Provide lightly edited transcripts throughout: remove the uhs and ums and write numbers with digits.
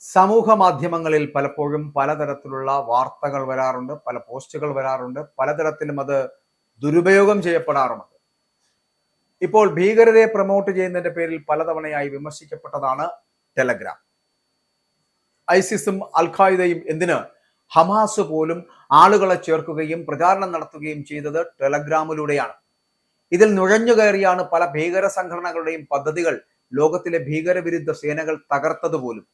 സമൂഹ മാധ്യമങ്ങളിൽ പലപ്പോഴും പലതരത്തിലുള്ള വാർത്തകൾ വരാറുണ്ട്, പല പോസ്റ്റുകൾ വരാറുണ്ട്, പലതരത്തിലും അത് ദുരുപയോഗം ചെയ്യപ്പെടാറുമുണ്ട്. ഇപ്പോൾ ഭീകരതയെ പ്രൊമോട്ട് ചെയ്യുന്നതിന്റെ പേരിൽ പലതവണയായി വിമർശിക്കപ്പെട്ടതാണ് ടെലഗ്രാം. ഐസിസും അൽഖായിദയും എന്തിന് ഹമാസ് പോലും ആളുകളെ ചേർക്കുകയും പ്രചാരണം നടത്തുകയും ചെയ്തത് ടെലഗ്രാമിലൂടെയാണ്. ഇതിൽ നുഴഞ്ഞു കയറിയാണ് പല ഭീകര സംഘടനകളുടെയും പദ്ധതികൾ ലോകത്തിലെ ഭീകരവിരുദ്ധ സേനകൾ തകർത്തതുപോലും.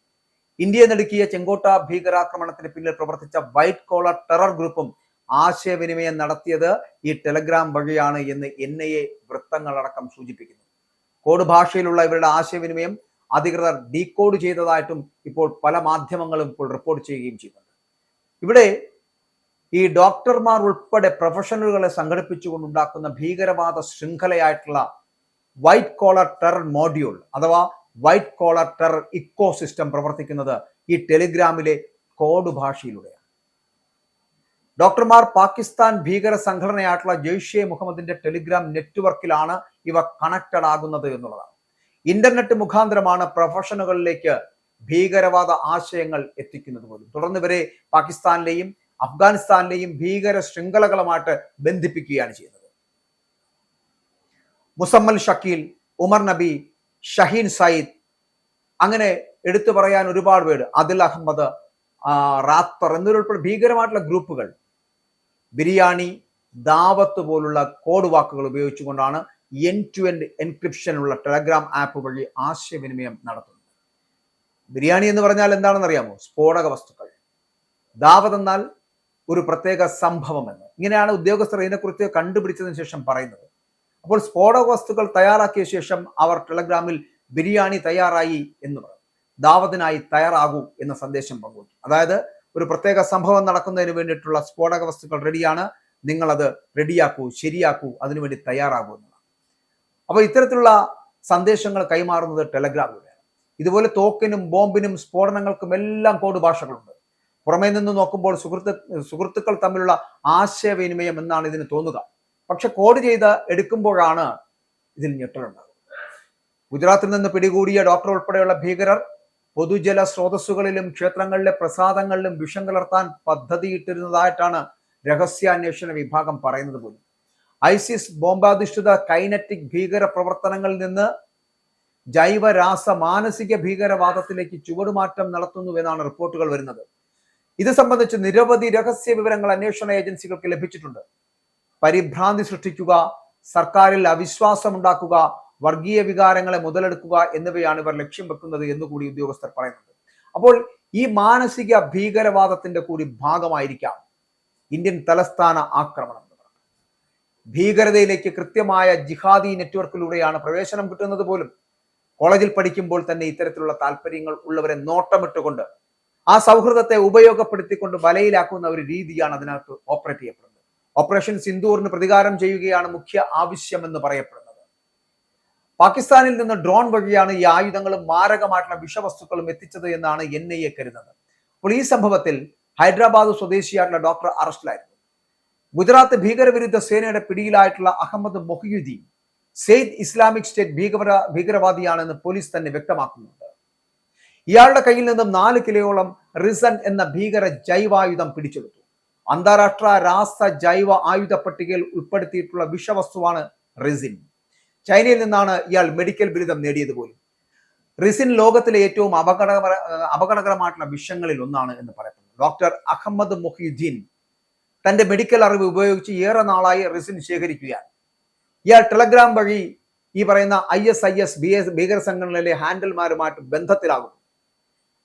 ഇന്ത്യയെ നടുക്കിയ ചെങ്കോട്ട ഭീകരാക്രമണത്തിന് പിന്നിൽ പ്രവർത്തിച്ച വൈറ്റ് കോളർ ടെറർ ഗ്രൂപ്പും ആശയവിനിമയം നടത്തിയത് ഈ ടെലഗ്രാം വഴിയാണ് എന്ന് NIA വൃത്തങ്ങളടക്കം സൂചിപ്പിക്കുന്നു. കോഡ് ഭാഷയിലുള്ള ഇവരുടെ ആശയവിനിമയം അധികൃതർ ഡീകോഡ് ചെയ്തതായിട്ടും ഇപ്പോൾ പല മാധ്യമങ്ങളും ഇപ്പോൾ റിപ്പോർട്ട് ചെയ്യുകയും ചെയ്യുന്നുണ്ട്. ഇവിടെ ഈ ഡോക്ടർമാർ ഉൾപ്പെടെ പ്രൊഫഷണലുകളെ സംഘടിപ്പിച്ചുകൊണ്ടുണ്ടാക്കുന്ന ഭീകരവാദ ശൃംഖലയായിട്ടുള്ള വൈറ്റ് കോളർ ടെറർ മോഡ്യൂൾ അഥവാ white collar terror ecosystem പ്രവർത്തിക്കുന്നത് ഈ ടെലിഗ്രാമിലെ കോഡ് ഭാഷയിലൂടെയാണ്. ഡോക്ടർമാർ പാകിസ്ഥാൻ ഭീകര സംഘടനയായിട്ടുള്ള ജെയ്ഷെ മുഹമ്മദിന്റെ ടെലിഗ്രാം നെറ്റ്വർക്കിലാണ് ഇവ കണക്റ്റഡ് ആകുന്നത് എന്നുള്ളതാണ്. ഇന്റർനെറ്റ് മുഖാന്തരമാണ് പ്രൊഫഷനുകളിലേക്ക് ഭീകരവാദ ആശയങ്ങൾ എത്തിക്കുന്നത് പോലും. തുടർന്ന് ഇവരെ പാകിസ്ഥാനിലെയും അഫ്ഗാനിസ്ഥാനിലെയും ഭീകര ശൃംഖലകളുമായിട്ട് ബന്ധിപ്പിക്കുകയാണ് ചെയ്യുന്നത്. മുസമ്മൽ ഷക്കീൽ, ഉമർ നബി, ഷഹീൻ സയ്യിദ്, അങ്ങനെ എടുത്തു പറയാൻ ഒരുപാട് പേര്, അദിൽ അഹമ്മദ്, റാത്തർ എന്നിവരുൾപ്പെടെ ഭീകരമായിട്ടുള്ള ഗ്രൂപ്പുകൾ ബിരിയാണി, ദാവത്ത് പോലുള്ള കോഡ് വാക്കുകൾ ഉപയോഗിച്ചുകൊണ്ടാണ് എൻഡ് എൻക്രിപ്ഷൻ ഉള്ള ടെലഗ്രാം ആപ്പ് വഴി ആശയവിനിമയം നടത്തുന്നത്. ബിരിയാണി എന്ന് പറഞ്ഞാൽ എന്താണെന്ന് അറിയാമോ? സ്ഫോടക വസ്തുക്കൾ. ദാവത്ത് എന്നാൽ ഒരു പ്രത്യേക സംഭവം എന്ന്. ഇങ്ങനെയാണ് ഉദ്യോഗസ്ഥർ ഇതിനെക്കുറിച്ച് കണ്ടുപിടിച്ചതിന് ശേഷം പറയുന്നത്. അപ്പോൾ സ്ഫോടക വസ്തുക്കൾ തയ്യാറാക്കിയ ശേഷം അവർ ടെലഗ്രാമിൽ ബിരിയാണി തയ്യാറായി എന്ന് പറയും. ദാവത്തിനായി തയ്യാറാകൂ എന്ന സന്ദേശം പങ്കുവയ്ക്കും. അതായത് ഒരു പ്രത്യേക സംഭവം നടക്കുന്നതിന് വേണ്ടിയിട്ടുള്ള സ്ഫോടക വസ്തുക്കൾ റെഡിയാണ്, നിങ്ങളത് റെഡിയാക്കൂ, ശരിയാക്കൂ, അതിനുവേണ്ടി തയ്യാറാകൂ എന്നതാണ്. അപ്പോൾ ഇത്തരത്തിലുള്ള സന്ദേശങ്ങൾ കൈമാറുന്നത് ടെലഗ്രാമിലൂടെയാണ്. ഇതുപോലെ തോക്കിനും ബോംബിനും സ്ഫോടനങ്ങൾക്കും എല്ലാം കോഡ് ഭാഷകളുണ്ട്. പുറമേ നിന്ന് നോക്കുമ്പോൾ സുഹൃത്തുക്കൾ തമ്മിലുള്ള ആശയവിനിമയം എന്നാണ് ഇതിന് തോന്നുക. പക്ഷെ കോഡ് ചെയ്ത് എടുക്കുമ്പോഴാണ് ഇതിൽ ഞെട്ടലുണ്ടാകുന്നത്. ഗുജറാത്തിൽ നിന്ന് പിടികൂടിയ ഡോക്ടർ ഉൾപ്പെടെയുള്ള ഭീകരർ പൊതുജല സ്രോതസ്സുകളിലും ക്ഷേത്രങ്ങളിലെ പ്രസാദങ്ങളിലും വിഷം കലർത്താൻ പദ്ധതിയിട്ടിരുന്നതായിട്ടാണ് രഹസ്യാന്വേഷണ വിഭാഗം പറയുന്നത് പോലും. ഐസിസ് ബോംബാധിഷ്ഠിത കൈനറ്റിക് ഭീകര പ്രവർത്തനങ്ങളിൽ നിന്ന് ജൈവരാസ മാനസിക ഭീകരവാദത്തിലേക്ക് ചുവടുമാറ്റം നടത്തുന്നുവെന്നാണ് റിപ്പോർട്ടുകൾ വരുന്നത്. ഇത് സംബന്ധിച്ച് നിരവധി രഹസ്യ വിവരങ്ങൾ അന്വേഷണ ഏജൻസികൾക്ക് ലഭിച്ചിട്ടുണ്ട്. പരിഭ്രാന്തി സൃഷ്ടിക്കുക, സർക്കാരിൽ അവിശ്വാസമുണ്ടാക്കുക, വർഗീയ വികാരങ്ങളെ മുതലെടുക്കുക എന്നിവയാണ് ഇവർ ലക്ഷ്യം വെക്കുന്നത് എന്നുകൂടി ഉദ്യോഗസ്ഥർ പറയുന്നുണ്ട്. അപ്പോൾ ഈ മാനസിക ഭീകരവാദത്തിന്റെ കൂടി ഭാഗമായിരിക്കാം ഇന്ത്യൻ തലസ്ഥാന ആക്രമണം. ഭീകരതയിലേക്ക് കൃത്യമായ ജിഹാദി നെറ്റ്വർക്കിലൂടെയാണ് പ്രവേശനം കിട്ടുന്നത് പോലും. കോളേജിൽ പഠിക്കുമ്പോൾ തന്നെ ഇത്തരത്തിലുള്ള താല്പര്യങ്ങൾ ഉള്ളവരെ നോട്ടമിട്ടുകൊണ്ട് ആ സൗഹൃദത്തെ ഉപയോഗപ്പെടുത്തിക്കൊണ്ട് വലയിലാക്കുന്ന ഒരു രീതിയാണ് അതിനകത്ത് ഓപ്പറേറ്റ് ചെയ്യപ്പെടുന്നത്. ഓപ്പറേഷൻ സിന്ദൂറിന് പ്രതികാരം ചെയ്യുകയാണ് മുഖ്യ ആവശ്യമെന്ന് പറയപ്പെടുന്നത്. പാകിസ്ഥാനിൽ നിന്ന് ഡ്രോൺ വഴിയാണ് ഈ ആയുധങ്ങളും മാരകമായിട്ടുള്ള വിഷവസ്തുക്കളും എത്തിച്ചത് എന്നാണ് NIA കരുതുന്നത്. അപ്പോൾ ഈ സംഭവത്തിൽ ഹൈദരാബാദ് സ്വദേശിയായിട്ടുള്ള ഡോക്ടർ അറസ്റ്റിലായിരുന്നു. ഗുജറാത്ത് ഭീകരവിരുദ്ധ സേനയുടെ പിടിയിലായിട്ടുള്ള അഹമ്മദ് മൊഹിയുദ്ദീൻ സെയ്ദ് ഇസ്ലാമിക് സ്റ്റേറ്റ് ഭീകരവാദിയാണെന്ന് പോലീസ് തന്നെ വ്യക്തമാക്കുന്നുണ്ട്. ഇയാളുടെ കയ്യിൽ നിന്നും 4 കിലോയോളം റിസൺ എന്ന ഭീകര ജൈവായുധം പിടിച്ചെടുത്തു. അന്താരാഷ്ട്ര രാസ ജൈവ ആയുധ പട്ടികയിൽ ഉൾപ്പെടുത്തിയിട്ടുള്ള വിഷവസ്തുവാണ് റിസിൻ. ചൈനയിൽ നിന്നാണ് ഇയാൾ മെഡിക്കൽ ബിരുദം നേടിയത് പോലും. റിസിൻ ലോകത്തിലെ ഏറ്റവും അപകടകരമായിട്ടുള്ള വിഷങ്ങളിൽ ഒന്നാണ് എന്ന് പറയപ്പെടുന്നു. ഡോക്ടർ അഹമ്മദ് മൊഹിയുദ്ദീൻ തന്റെ മെഡിക്കൽ അറിവ് ഉപയോഗിച്ച് ഏറെ നാളായി റിസിൻ ശേഖരിക്കുകയാണ്. ഇയാൾ ടെലഗ്രാം വഴി ഈ പറയുന്ന ISIS ഭീകര സംഘടനയിലെ ഹാൻഡിൽമാരുമായിട്ട് ബന്ധത്തിലാകുന്നു.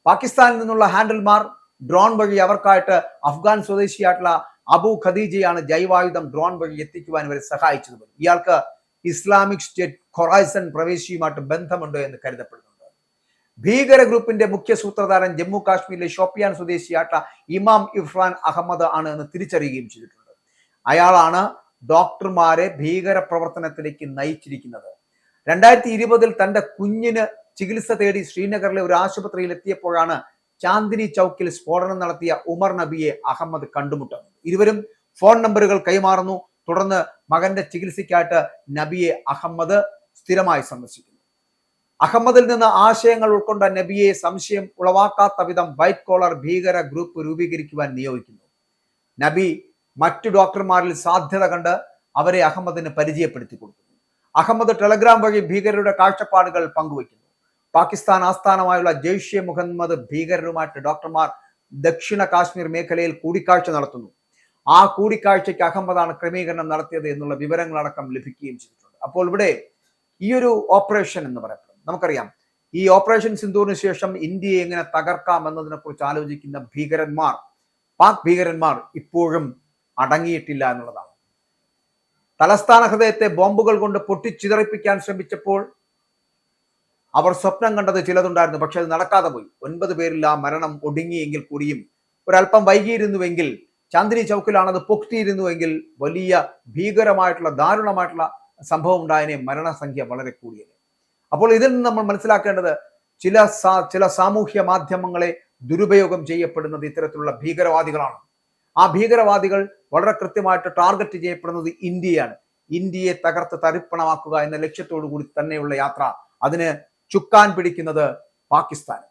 പാകിസ്ഥാനിൽ നിന്നുള്ള ഹാൻഡിൽമാർ ഡ്രോൺ വഴി അവർക്കായിട്ട് അഫ്ഗാൻ സ്വദേശിയായിട്ടുള്ള അബു ഖദീജയാണ് ജൈവായുധം ഡ്രോൺ വഴി എത്തിക്കുവാൻ ഇവരെ സഹായിച്ചത്. ഇയാൾക്ക് ഇസ്ലാമിക് സ്റ്റേറ്റ് ഖൊറാസൻ പ്രവേശിയുമായിട്ട് ബന്ധമുണ്ട് എന്ന് കരുതപ്പെടുന്നുണ്ട്. ഭീകര ഗ്രൂപ്പിന്റെ മുഖ്യ സൂത്രധാരൻ ജമ്മു കാശ്മീരിലെ ഷോപ്പിയാൻ സ്വദേശിയായിട്ടുള്ള ഇമാം ഇർഫാൻ അഹമ്മദ് ആണ് എന്ന് തിരിച്ചറിയുകയും ചെയ്തിട്ടുണ്ട്. അയാളാണ് ഡോക്ടർമാരെ ഭീകര പ്രവർത്തനത്തിലേക്ക് നയിച്ചിരിക്കുന്നത്. 2020 തന്റെ കുഞ്ഞിന് ചികിത്സ തേടി ശ്രീനഗറിലെ ഒരു ആശുപത്രിയിൽ എത്തിയപ്പോഴാണ് ചാന്ദിനി ചൗക്കിൽ സ്ഫോടനം നടത്തിയ ഉമർ നബിയെ അഹമ്മദ് കണ്ടുമുട്ടുന്നത്. ഇരുവരും ഫോൺ നമ്പറുകൾ കൈമാറുന്നു. തുടർന്ന് മകന്റെ ചികിത്സയ്ക്കായിട്ട് നബിയെ അഹമ്മദ് സ്ഥിരമായി സന്ദർശിക്കുന്നു. അഹമ്മദിൽ നിന്ന് ആശയങ്ങൾ ഉൾക്കൊണ്ട നബിയെ സംശയം ഉളവാക്കാത്ത വിധം വൈറ്റ് കോളർ ഭീകര ഗ്രൂപ്പ് രൂപീകരിക്കുവാൻ നിയോഗിക്കുന്നു. നബി മറ്റു ഡോക്ടർമാരിൽ സാധ്യത കണ്ട് അവരെ അഹമ്മദിന് പരിചയപ്പെടുത്തി കൊടുക്കുന്നു. അഹമ്മദ് ടെലഗ്രാം വഴി ഭീകരരുടെ കാഴ്ചപ്പാടുകൾ പങ്കുവയ്ക്കുന്നു. പാകിസ്ഥാൻ ആസ്ഥാനമായുള്ള ജെയ്ഷെ മുഹമ്മദ് ഭീകരരുമായിട്ട് ഡോക്ടർമാർ ദക്ഷിണ കാശ്മീർ മേഖലയിൽ കൂടിക്കാഴ്ച നടത്തുന്നു. ആ കൂടിക്കാഴ്ചയ്ക്ക് അഹമ്മദാണ് ക്രമീകരണം നടത്തിയത് എന്നുള്ള വിവരങ്ങളടക്കം ലഭിക്കുകയും ചെയ്തിട്ടുണ്ട്. അപ്പോൾ ഇവിടെ ഈ ഒരു ഓപ്പറേഷൻ എന്ന് പറയപ്പെടും, നമുക്കറിയാം ഈ ഓപ്പറേഷൻ സിന്ദൂറിന് ശേഷം ഇന്ത്യയെ എങ്ങനെ തകർക്കാം എന്നതിനെ കുറിച്ച് ആലോചിക്കുന്ന ഭീകരന്മാർ, പാക് ഭീകരന്മാർ ഇപ്പോഴും അടങ്ങിയിട്ടില്ല എന്നുള്ളതാണ്. തലസ്ഥാന ഹൃദയത്തെ ബോംബുകൾ കൊണ്ട് പൊട്ടിച്ചിതറിപ്പിക്കാൻ ശ്രമിച്ചപ്പോൾ അവർ സ്വപ്നം കണ്ടത് ചിലതുണ്ടായിരുന്നു, പക്ഷെ അത് നടക്കാതെ പോയി. 9 പേരിൽ ആ മരണം ഒടുങ്ങിയെങ്കിൽ കൂടിയും ഒരല്പം വൈകിയിരുന്നുവെങ്കിൽ, ചാന്ദിനി ചൗക്കിലാണത് പൊട്ടിയിരുന്നുവെങ്കിൽ വലിയ ഭീകരമായിട്ടുള്ള ദാരുണമായിട്ടുള്ള സംഭവം ഉണ്ടായതിനെ, മരണസംഖ്യ വളരെ കൂടിയത്. അപ്പോൾ ഇതിൽ നിന്ന് നമ്മൾ മനസ്സിലാക്കേണ്ടത് ചില സാമൂഹ്യ മാധ്യമങ്ങളെ ദുരുപയോഗം ചെയ്യപ്പെടുന്നത് ഇത്തരത്തിലുള്ള ഭീകരവാദികളാണ്. ആ ഭീകരവാദികൾ വളരെ കൃത്യമായിട്ട് ടാർഗറ്റ് ചെയ്യപ്പെടുന്നത് ഇന്ത്യയാണ്. ഇന്ത്യയെ തകർത്ത് തരിപ്പണമാക്കുക എന്ന ലക്ഷ്യത്തോടു കൂടി തന്നെയുള്ള യാത്ര, അതിന് ചുക്കാൻ പിടിക്കുന്നത് പാകിസ്ഥാൻ.